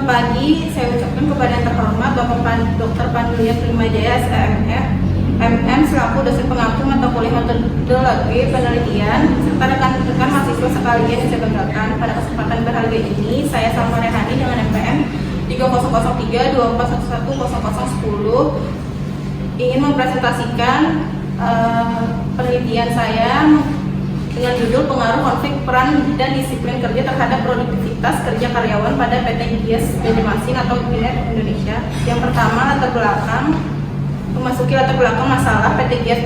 Selamat pagi, saya ucapkan kepada yang terhormat Bapak Dr. Pandulia Primajaya SMF, MM selaku dosen pengampu mata kuliah metodologi penelitian serta rekan-rekan mahasiswa sekalian yang saya banggakan. Pada kesempatan berharga ini, saya Salma Rehani dengan MPM 3003-2411-0010 ingin mempresentasikan penelitian saya dengan judul pengaruh konflik peran dan disiplin kerja terhadap produktivitas kerja karyawan pada PT GIAS Banjarmasin atau GIAS Indonesia. Yang pertama, memasuki latar belakang masalah. PT GIAS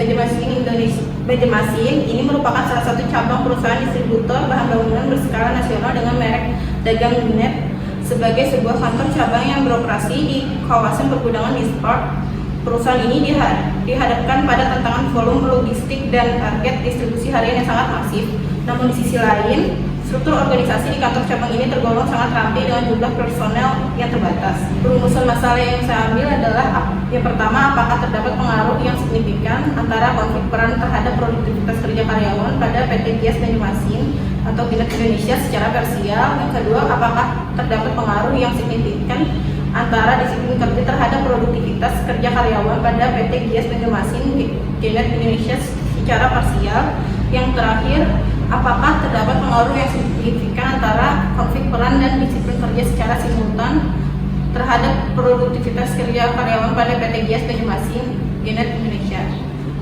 Banjarmasin ini merupakan salah satu cabang perusahaan distributor bahan bangunan berskala nasional dengan merek Dagang Unit sebagai sebuah kantor cabang yang beroperasi di kawasan pergudangan Dispart. Perusahaan ini dihadapkan pada tantangan volume logistik dan target distribusi harian yang sangat masif. Namun di sisi lain, struktur organisasi di kantor cabang ini tergolong sangat rapi dengan jumlah personel yang terbatas. Perumusan masalah yang saya ambil adalah yang pertama, apakah terdapat pengaruh yang signifikan antara konflik peran terhadap produktivitas kerja karyawan pada PT GIAS Banjarmasin atau GIAS Indonesia secara parsial. Yang kedua, apakah terdapat pengaruh yang signifikan antara disiplin kerja terhadap produktivitas kerja karyawan pada PT GIAS Banjarmasin GIAS Indonesia secara parsial. Yang terakhir, apakah terdapat pengaruh yang signifikan antara konflik peran dan disiplin kerja secara simultan terhadap produktivitas kerja karyawan pada PT GIAS Banjarmasin GIAS Indonesia.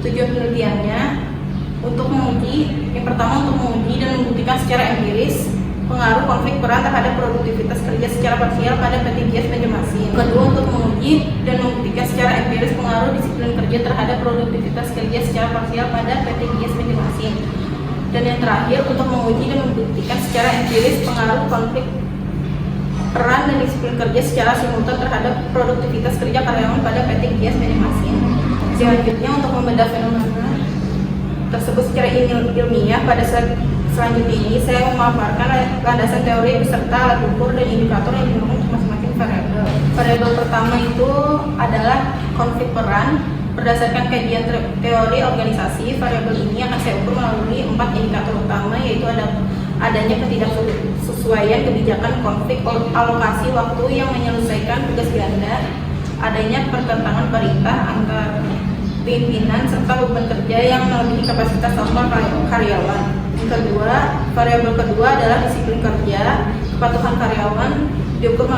Tujuan penelitiannya untuk menguji, yang pertama untuk menguji dan membuktikan secara empiris pengaruh konflik peran terhadap produktivitas kerja secara parsial pada PT GIAS Banjarmasin. Kedua, untuk menguji dan membuktikan secara empiris pengaruh disiplin kerja terhadap produktivitas kerja secara parsial pada PT GIAS Banjarmasin. Dan yang terakhir, untuk menguji dan membuktikan secara empiris pengaruh konflik peran dan disiplin kerja secara simultan terhadap produktivitas kerja karyawan pada PT GIAS Banjarmasin. Selanjutnya, untuk membedah fenomena tersebut secara ilmiah, pada selanjutnya ini saya memaparkan landasan teori beserta alat ukur dan indikator yang digunakan untuk masing-masing variabel. Variabel pertama itu adalah konflik peran. Berdasarkan kajian teori organisasi, variabel ini akan saya ukur melalui 4 indikator utama, yaitu adanya ketidaksesuaian kebijakan konflik alokasi waktu yang menyelesaikan tugas ganda, adanya pertentangan parita antar pimpinan serta beban kerja yang melebihi kapasitas total karyawan. Yang kedua, variabel kedua adalah disiplin kerja. Kepatuhan karyawan diukur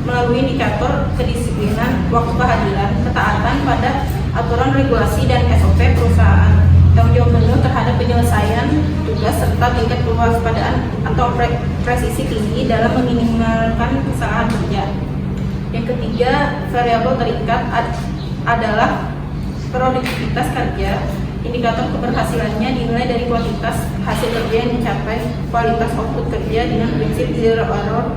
melalui indikator kedisiplinan, waktu kehadiran, ketaatan pada aturan regulasi dan SOP perusahaan, tanggung jawab penuh terhadap penyelesaian tugas serta tingkat kewaspadaan atau presisi tinggi dalam meminimalkan kesalahan kerja. Yang ketiga, variabel terikat adalah produktivitas kerja. Indikator keberhasilannya dinilai dari kuantitas hasil kerja yang dicapai, kualitas output kerja dengan prinsip zero error,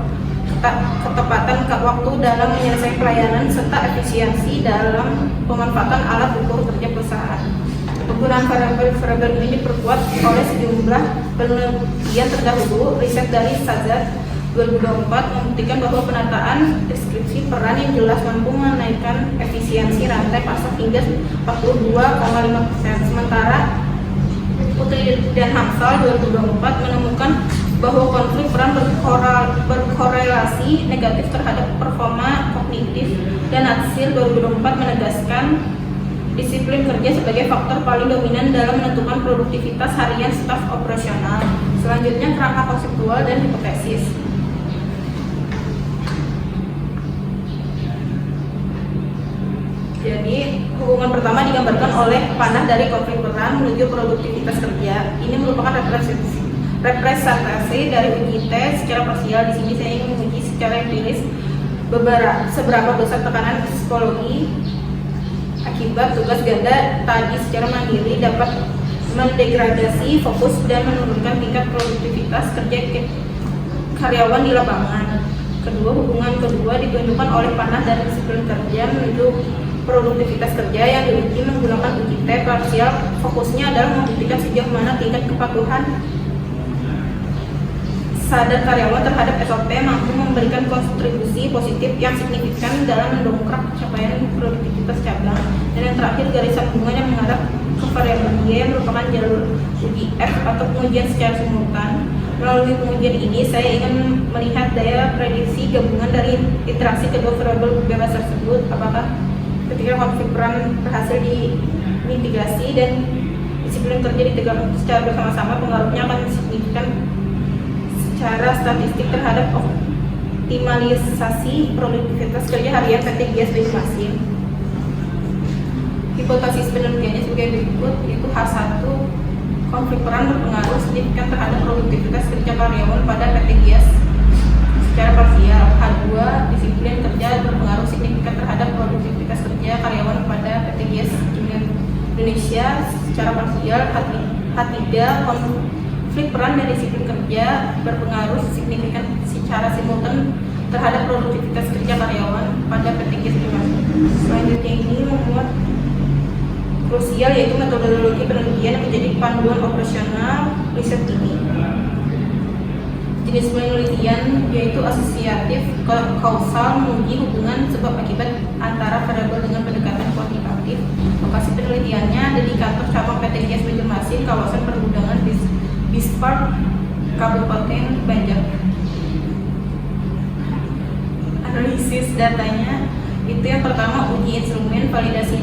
ketepatan waktu dalam menyelesaikan pelayanan, serta efisiensi dalam pemanfaatan alat ukur kerja perusahaan. Penggunaan variabel ini diperkuat oleh sejumlah penelitian terdahulu. Riset dari Sazat 2024 membuktikan bahwa penataan deskripsi peran yang jelas mampu menaikkan efisiensi rantai pasok hingga 42,5%. Sementara Putri dan Hamsal 2024 menemukan bahwa konflik peran berkorelasi negatif terhadap performa kognitif, dan Hasil 2024 menegaskan disiplin kerja sebagai faktor paling dominan dalam menentukan produktivitas harian staf operasional. Selanjutnya, kerangka konseptual dan hipotesis. Jadi, hubungan pertama digambarkan oleh panah dari konflik peran menuju produktivitas kerja. Ini merupakan representasi dari uji tes secara parsial. Di sini saya ingin menguji secara empiris seberapa besar tekanan psikologi akibat tugas ganda tadi secara mandiri dapat mendegradasi fokus dan menurunkan tingkat produktivitas kerja karyawan di lapangan. Kedua, hubungan kedua ditunjukkan oleh panah dari disiplin kerja menuju produktivitas kerja yang diuji menggunakan uji tes parsial. Fokusnya adalah membuktikan sejauh mana tingkat kepatuhan sadar karyawan terhadap SOP mampu memberikan kontribusi positif yang signifikan dalam mendongkrak capaian produktivitas cabang. Dan yang terakhir, garisan hubungan yang mengarah ke variabel Y yang merupakan jalur uji F atau pengujian secara simultan. Melalui pengujian ini, saya ingin melihat daya prediksi gabungan dari interaksi kedua variabel bebas tersebut, apakah ketika konflik peran berhasil dimitigasi dan disiplin kerja ditegakkan secara bersama-sama, pengaruhnya akan signifikan secara statistik terhadap optimalisasi produktivitas kerja harian PT GIAS Banjarmasin. Hipotesis penelitiannya sebagai berikut, yaitu H1, konflik peran berpengaruh signifikan terhadap produktivitas kerja karyawan pada PT GIAS secara parsial. H2, disiplin kerja berpengaruh signifikan terhadap produktivitas kerja karyawan pada PT GIAS Indonesia secara parsial. H3, konflik peran dan disiplin kerja berpengaruh signifikan secara simultan terhadap produktivitas kerja karyawan pada PT GIAS Indonesia. Selanjutnya ini memuat krusial, yaitu metodologi penelitian yang menjadi panduan operasional riset ini. Jenis penelitian yaitu asosiatif kausal, menguji hubungan sebab akibat antara variabel dengan pendekatan kuantitatif. Lokasi penelitiannya ada di kantor cabang PT GIAS Banjarmasin, kawasan pergudangan Bispark, Kabupaten Banjar. Analisis datanya itu yang pertama, uji instrumen, validitas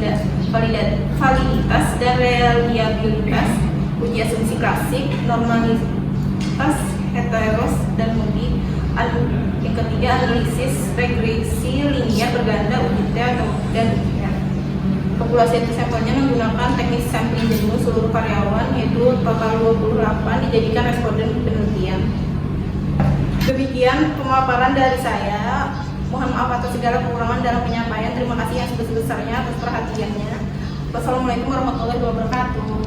dan reliabilitas, uji asumsi klasik, normalitas, heteros dan mudi. Yang ketiga, analisis regresi linear berganda, uji T dan uji R. Populasi sampelnya menggunakan teknik sampling jenuh seluruh karyawan, yaitu total 28, dijadikan responden penelitian. Demikian pemaparan dari saya. Mohon maaf atas segala kekurangan dalam penyampaian. Terima kasih yang sebesar-besarnya atas perhatiannya. Wassalamualaikum warahmatullahi wabarakatuh.